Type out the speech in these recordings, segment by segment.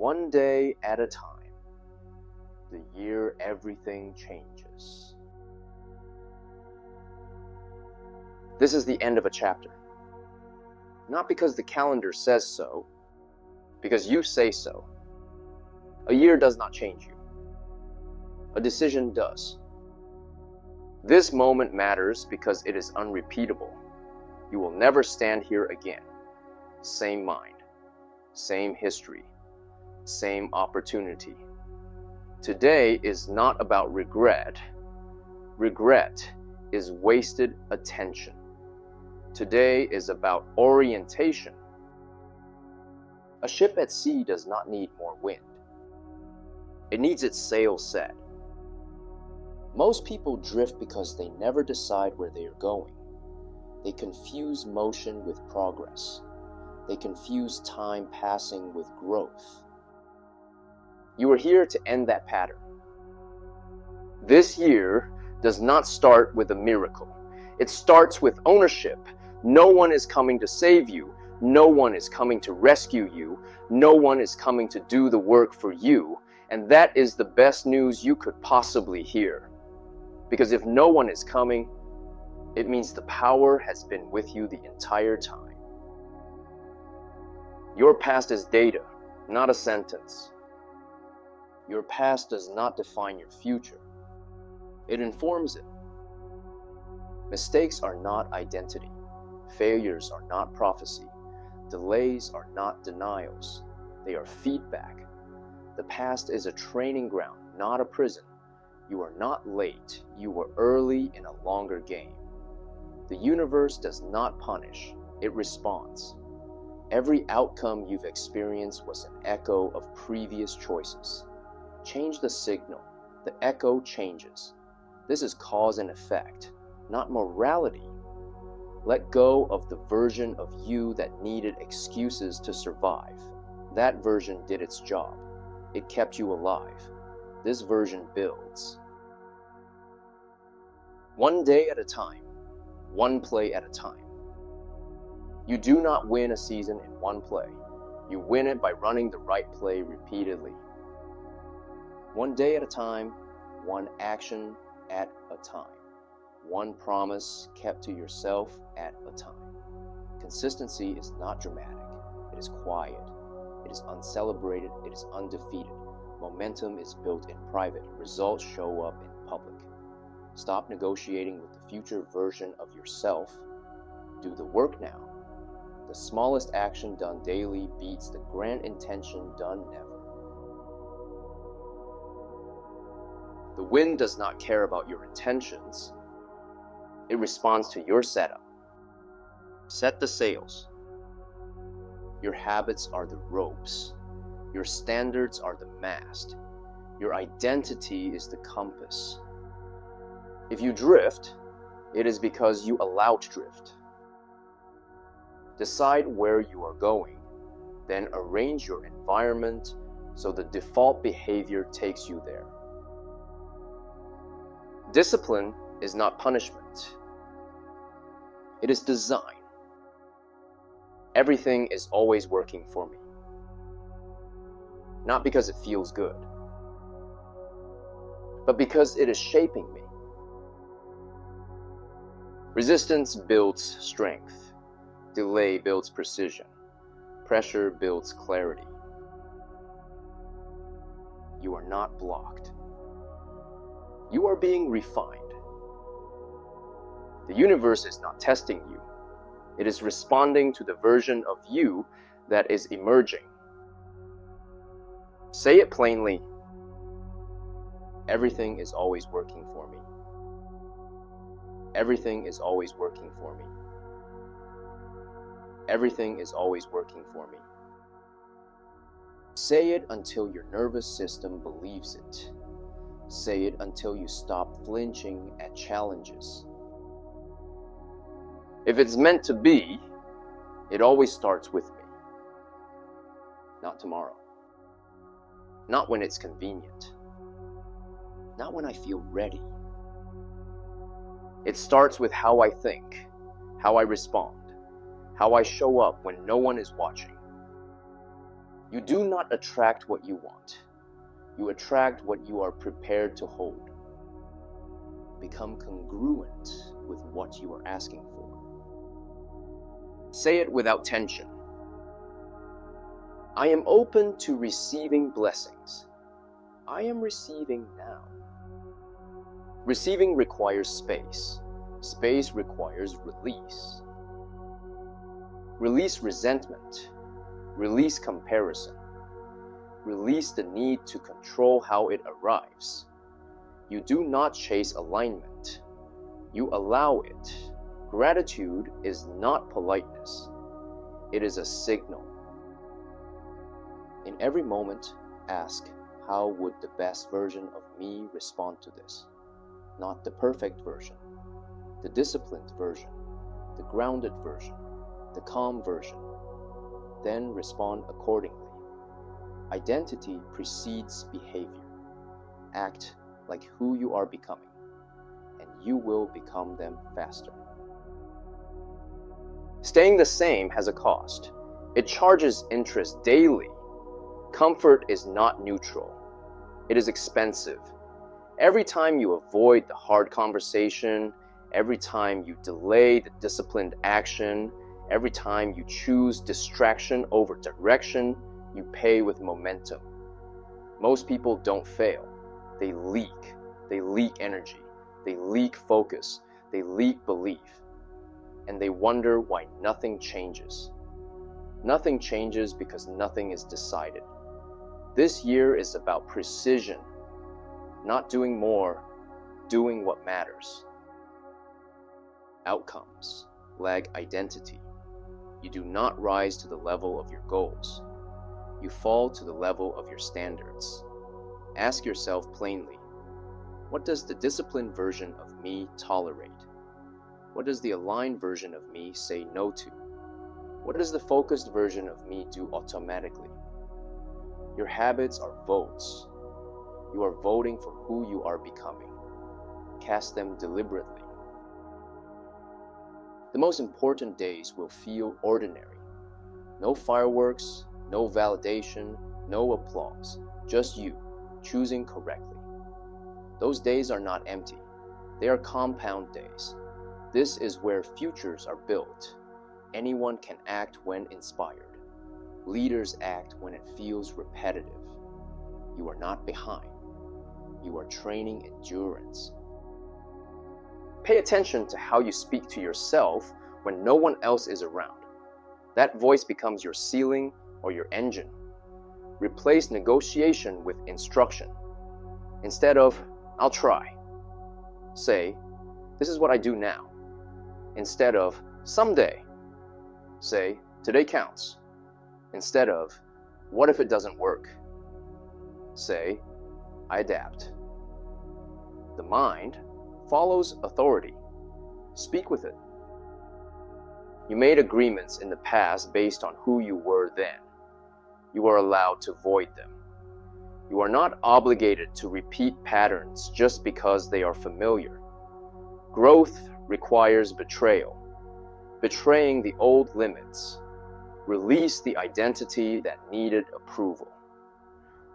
One day at a time, the year everything changes. This is the end of a chapter. Not because the calendar says so, because you say so. A year does not change you. A decision does. This moment matters because it is unrepeatable. You will never stand here again. Same mind, same history, same opportunity. Today is not about regret. Regret is wasted attention. Today is about orientation. A ship at sea does not need more wind. It needs its sails set. Most people drift because they never decide where they are going. They confuse motion with progress. They confuse time passing with growth. You are here to end that pattern. This year does not start with a miracle. It starts with ownership. No one is coming to save you. No one is coming to rescue you. No one is coming to do the work for you. And that is the best news you could possibly hear. Because if no one is coming, it means the power has been with you the entire time. Your past is data, not a sentence. Your past does not define your future. It informs it. Mistakes are not identity. Failures are not prophecy. Delays are not denials. They are feedback. The past is a training ground, not a prison. You are not late. You were early in a longer game. The universe does not punish. It responds. Every outcome you've experienced was an echo of previous choices. Change the signal. The echo changes. This is cause and effect, not morality. Let go of the version of you that needed excuses to survive. That version did its job. It kept you alive. This version builds. One day at a time, one play at a time. You do not win a season in one play. You win it by running the right play repeatedly. One day at a time, one action at a time. One promise kept to yourself at a time. Consistency is not dramatic. It is quiet. It is uncelebrated. It is undefeated. Momentum is built in private. Results show up in public. Stop negotiating with the future version of yourself. Do the work now. The smallest action done daily beats the grand intention done never. The wind does not care about your intentions. It responds to your setup. Set the sails. Your habits are the ropes. Your standards are the mast. Your identity is the compass. If you drift, it is because you allow to drift. Decide where you are going, then arrange your environment so the default behavior takes you there. Discipline is not punishment. It is design. Everything is always working for me. Not because it feels good, but because it is shaping me. Resistance builds strength. Delay builds precision. Pressure builds clarity. You are not blocked. You are being refined. The universe is not testing you. It is responding to the version of you that is emerging. Say it plainly. Everything is always working for me. Everything is always working for me. Everything is always working for me. Say it until your nervous system believes it. Say it until you stop flinching at challenges. If it's meant to be, it always starts with me. Not tomorrow. Not when it's convenient. Not when I feel ready. It starts with how I think, how I respond, how I show up when no one is watching. You do not attract what you want. You attract what you are prepared to hold. Become congruent with what you are asking for. Say it without tension. I am open to receiving blessings. I am receiving now. Receiving requires space. Space requires release. Release resentment. Release comparison. Release the need to control how it arrives. You do not chase alignment. You allow it. Gratitude is not politeness. It is a signal. In every moment, ask, how would the best version of me respond to this? Not the perfect version, the disciplined version, the grounded version, the calm version. Then respond accordingly. Identity precedes behavior. Act like who you are becoming, and you will become them faster. Staying the same has a cost. It charges interest daily. Comfort is not neutral. It is expensive. Every time you avoid the hard conversation, every time you delay the disciplined action, every time you choose distraction over direction, you pay with momentum. Most people don't fail. They leak. They leak energy. They leak focus. They leak belief. And they wonder why nothing changes. Nothing changes because nothing is decided. This year is about precision. Not doing more, doing what matters. Outcomes lag identity. You do not rise to the level of your goals. You fall to the level of your standards. Ask yourself plainly, what does the disciplined version of me tolerate? What does the aligned version of me say no to? What does the focused version of me do automatically? Your habits are votes. You are voting for who you are becoming. Cast them deliberately. The most important days will feel ordinary. No fireworks, no validation, no applause. Just you, choosing correctly. Those days are not empty. They are compound days. This is where futures are built. Anyone can act when inspired. Leaders act when it feels repetitive. You are not behind. You are training endurance. Pay attention to how you speak to yourself when no one else is around. That voice becomes your ceiling or your engine. Replace negotiation with instruction. Instead of, I'll try, say, this is what I do now. Instead of, someday, say, today counts. Instead of, what if it doesn't work? Say, I adapt. The mind follows authority. Speak with it. You made agreements in the past based on who you were then. You are allowed to void them. You are not obligated to repeat patterns just because they are familiar. Growth requires betrayal. Betraying the old limits. Release the identity that needed approval.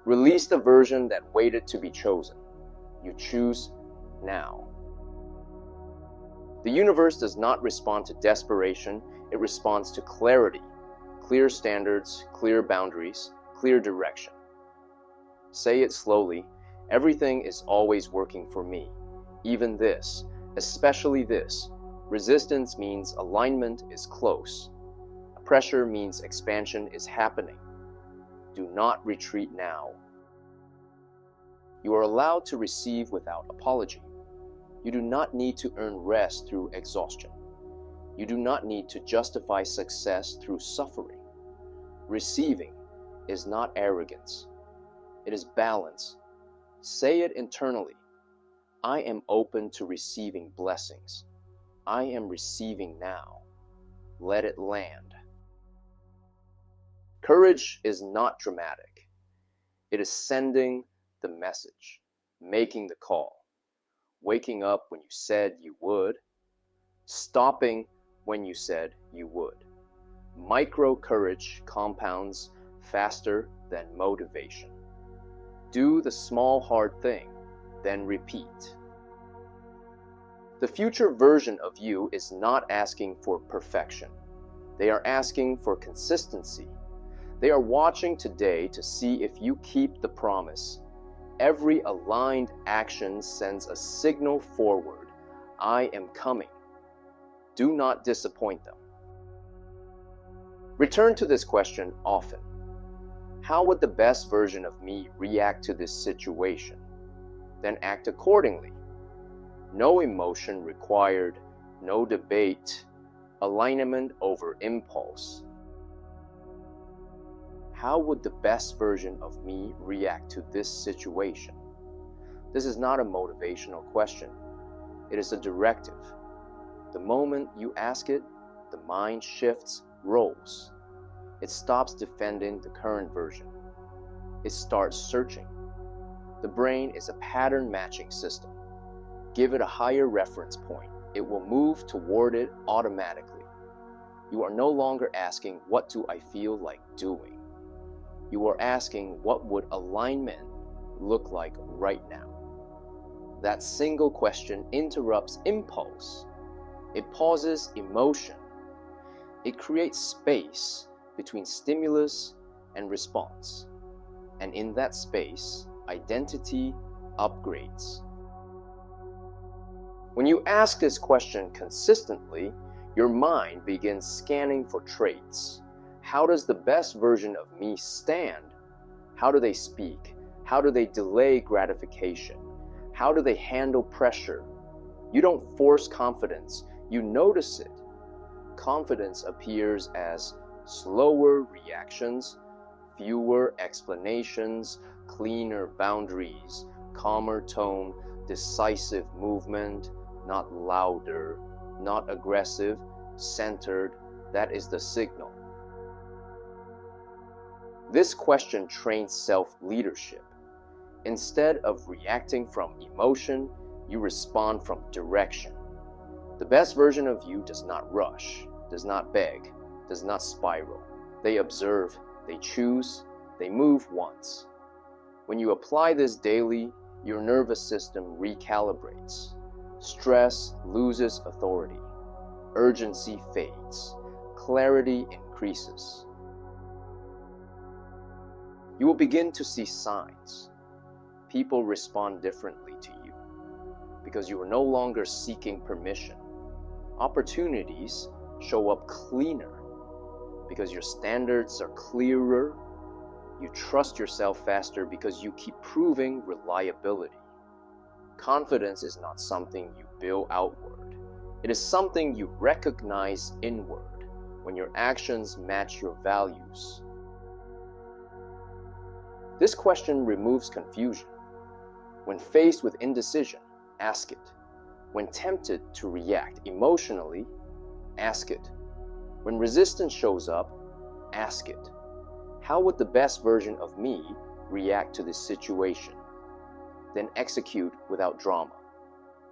Release the version that waited to be chosen. You choose now. The universe does not respond to desperation, it responds to clarity. Clear standards, clear boundaries, clear direction. Say it slowly, everything is always working for me. Even this, especially this. Resistance means alignment is close. Pressure means expansion is happening. Do not retreat now. You are allowed to receive without apology. You do not need to earn rest through exhaustion. You do not need to justify success through suffering. Receiving is not arrogance. It is balance. Say it internally. I am open to receiving blessings. I am receiving now. Let it land. Courage is not dramatic. It is sending the message, making the call, waking up when you said you would, stopping when you said you would. Micro courage compounds faster than motivation. Do the small hard thing, then repeat. The future version of you is not asking for perfection. They are asking for consistency. They are watching today to see if you keep the promise. Every aligned action sends a signal forward. I am coming. Do not disappoint them. Return to this question often. How would the best version of me react to this situation? Then act accordingly. No emotion required, no debate, alignment over impulse. How would the best version of me react to this situation? This is not a motivational question. It is a directive. The moment you ask it, the mind shifts roles. It stops defending the current version. It starts searching. The brain is a pattern matching system. Give it a higher reference point. It will move toward it automatically. You are no longer asking, what do I feel like doing? You are asking, what would alignment look like right now? That single question interrupts impulse. It pauses emotion. It creates space between stimulus and response. And in that space, identity upgrades. When you ask this question consistently, your mind begins scanning for traits. How does the best version of me stand? How do they speak? How do they delay gratification? How do they handle pressure? You don't force confidence, you notice it. Confidence appears as slower reactions, fewer explanations, cleaner boundaries, calmer tone, decisive movement, not louder, not aggressive, centered. That is the signal. This question trains self-leadership. Instead of reacting from emotion, you respond from direction. The best version of you does not rush, does not beg, does not spiral. They observe, they choose, they move once. When you apply this daily, your nervous system recalibrates. Stress loses authority. Urgency fades. Clarity increases. You will begin to see signs. People respond differently to you because you are no longer seeking permission. Opportunities show up cleaner because your standards are clearer. You trust yourself faster because you keep proving reliability. Confidence is not something you build outward. It is something you recognize inward when your actions match your values. This question removes confusion. When faced with indecision, ask it. When tempted to react emotionally, ask it. When resistance shows up, ask it. How would the best version of me react to this situation? Then execute without drama.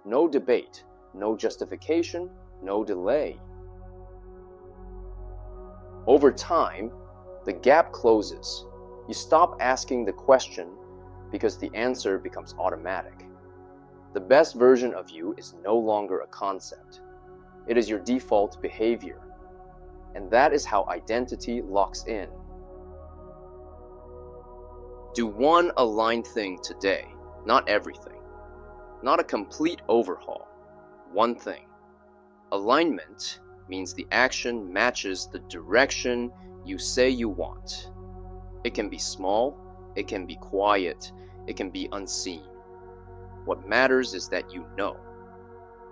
No debate, no justification, no delay. Over time, the gap closes. You stop asking the question because the answer becomes automatic. The best version of you is no longer a concept. It is your default behavior. And that is how identity locks in. Do one aligned thing today, not everything. Not a complete overhaul. One thing. Alignment means the action matches the direction you say you want. It can be small, it can be quiet, it can be unseen. What matters is that you know.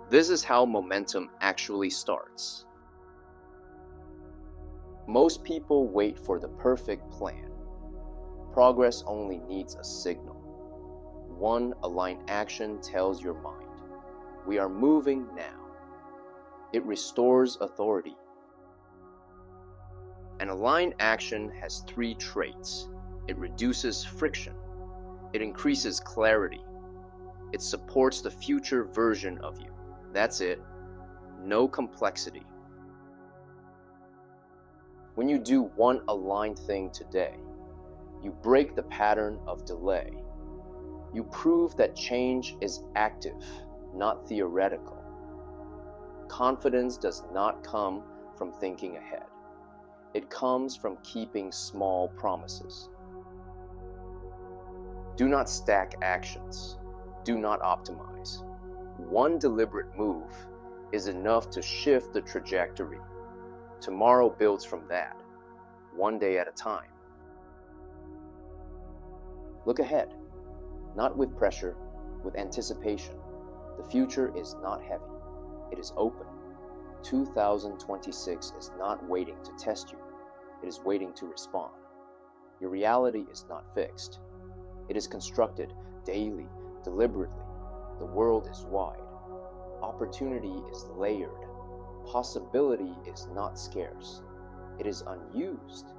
This is how momentum actually starts. Most people wait for the perfect plan. Progress only needs a signal. One aligned action tells your mind, we are moving now. It restores authority. An aligned action has 3 traits. It reduces friction. It increases clarity. It supports the future version of you. That's it. No complexity. When you do one aligned thing today, You break the pattern of delay. You prove that change is active, not theoretical. Confidence does not come from thinking ahead. It comes from keeping small promises. Do not stack actions. Do not optimize. One deliberate move is enough to shift the trajectory. Tomorrow builds from that, one day at a time. Look ahead, not with pressure, with anticipation. The future is not heavy. It is open. 2026 is not waiting to test you. It is waiting to respond. Your reality is not fixed. It is constructed daily, deliberately. The world is wide. Opportunity is layered. Possibility is not scarce. It is unused.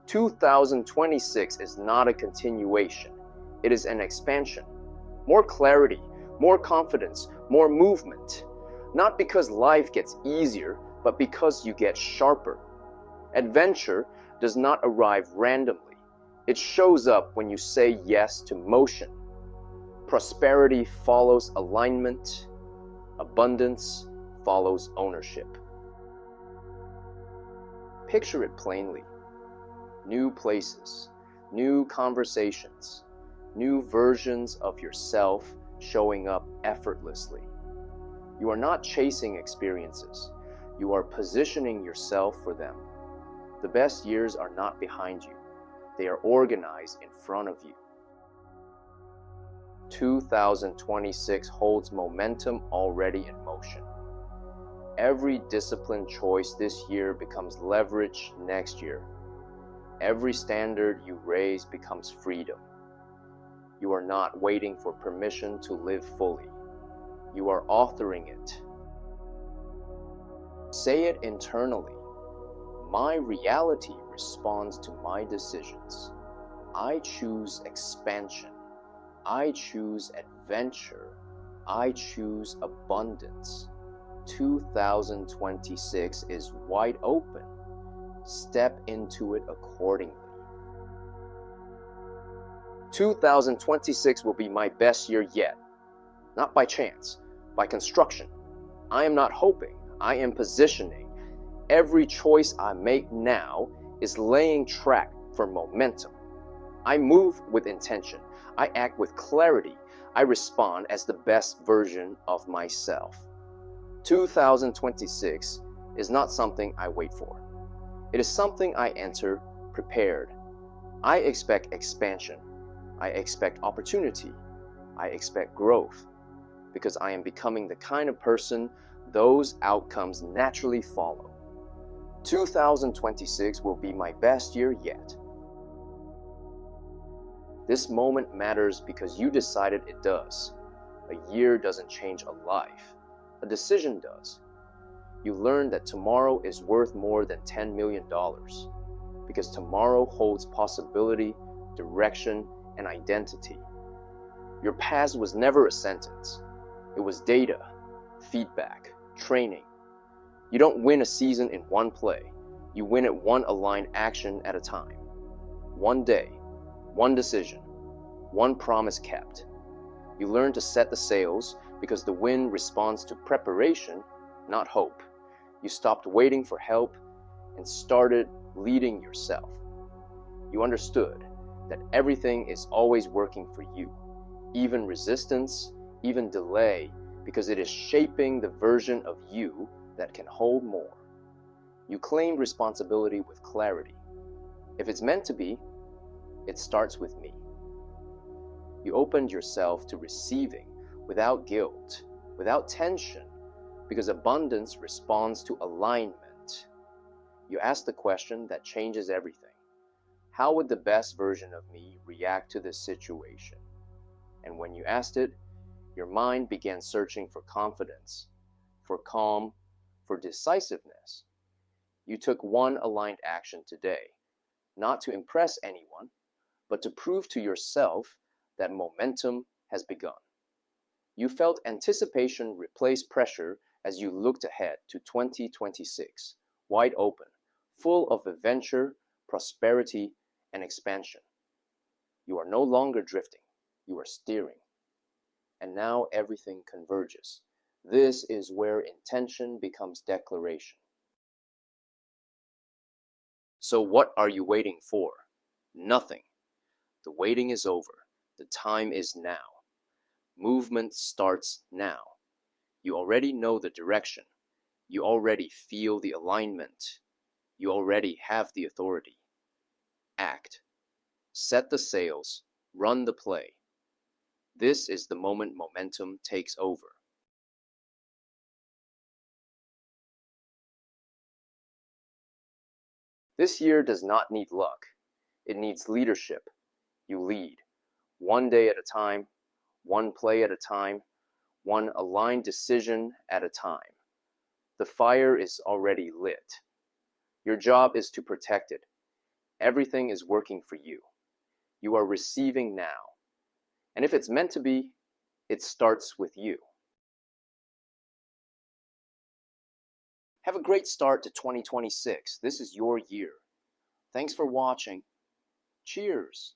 2026 is not a continuation. It is an expansion. More clarity, more confidence, more movement. Not because life gets easier, but because you get sharper. Adventure does not arrive randomly. It shows up when you say yes to motion. Prosperity follows alignment. Abundance follows ownership. Picture it plainly. New places, new conversations, new versions of yourself showing up effortlessly. You are not chasing experiences. You are positioning yourself for them. The best years are not behind you. They are organized in front of you. 2026 holds momentum already in motion. Every disciplined choice this year becomes leverage next year. Every standard you raise becomes freedom. You are not waiting for permission to live fully. You are authoring it. Say it internally. My reality responds to my decisions. I choose expansion. I choose adventure. I choose abundance. 2026 is wide open. Step into it accordingly. 2026 will be my best year yet. Not by chance, by construction. I am not hoping, I am positioning. Every choice I make now is laying track for momentum. I move with intention. I act with clarity. I respond as the best version of myself. 2026 is not something I wait for. It is something I enter prepared. I expect expansion. I expect opportunity. I expect growth, because I am becoming the kind of person those outcomes naturally follow. 2026 will be my best year yet. This moment matters because you decided it does. A year doesn't change a life. A decision does. You learn that tomorrow is worth more than $10 million because tomorrow holds possibility, direction, and identity. Your past was never a sentence. It was data, feedback, training. You don't win a season in one play. You win it one aligned action at a time. One day, one decision, one promise kept. You learn to set the sails because the wind responds to preparation, not hope. You stopped waiting for help and started leading yourself. You understood that everything is always working for you, even resistance, even delay, because it is shaping the version of you that can hold more. You claim responsibility with clarity. If it's meant to be, it starts with me. You opened yourself to receiving without guilt, without tension, because abundance responds to alignment. You ask the question that changes everything. How would the best version of me react to this situation? And when you asked it, your mind began searching for confidence, for calm, for decisiveness. You took one aligned action today, not to impress anyone, but to prove to yourself that momentum has begun. You felt anticipation replace pressure as you looked ahead to 2026, wide open, full of adventure, prosperity, and expansion. You are no longer drifting, you are steering. And now everything converges. This is where intention becomes declaration. So what are you waiting for? Nothing. The waiting is over. The time is now. Movement starts now. You already know the direction. You already feel the alignment. You already have the authority. Act. Set the sails. Run the play. This is the moment momentum takes over. This year does not need luck. It needs leadership. You lead. One day at a time, one play at a time, one aligned decision at a time. The fire is already lit. Your job is to protect it. Everything is working for you. You are receiving now. And if it's meant to be, it starts with you. Have a great start to 2026. This is your year. Thanks for watching. Cheers.